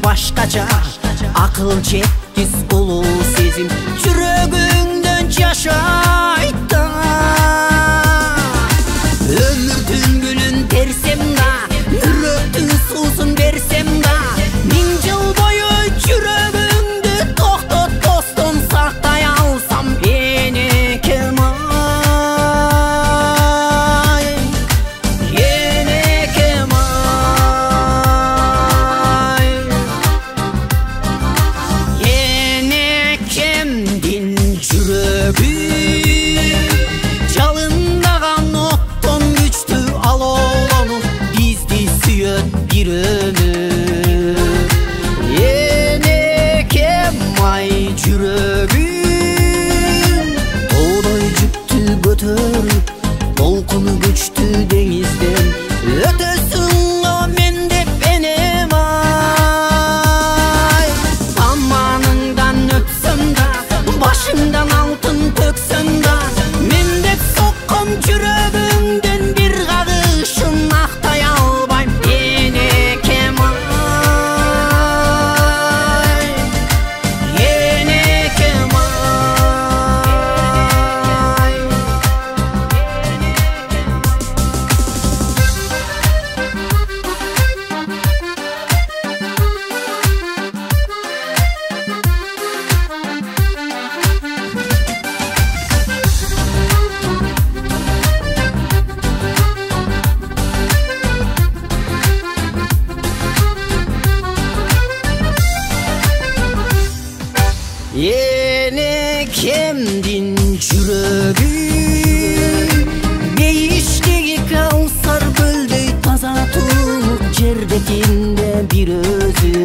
başkaça. Akıl çektiz ulu sezim, жүрөгүңдөн жашайtta. Ömürtün gülün tersem da, yüröktün susun versem da, min yıl boyu жүрөгүңдü toktot dostum saktay alsam beni kim ay, yine kim ay, yine kimdin жүрөгү жалындаган оттон күчтүү алоолонуп бизди сүйөт бир өмүр. Енекем ай жүрөгүм тоодой жүктү көтөрүп толкуну күчтүү деңизден өтөсүң го мен деп энем ай. Аманыңдан өпсөм да, башыңдан алтын төксөм да, мен деп соккон жүрөгүңдөн бир кагышын актай албайм энекем ай, энекем ай. Енекемдин жүрөгү бейиштеги каусар көлдөй таза туруп жер бетинде бир өзү.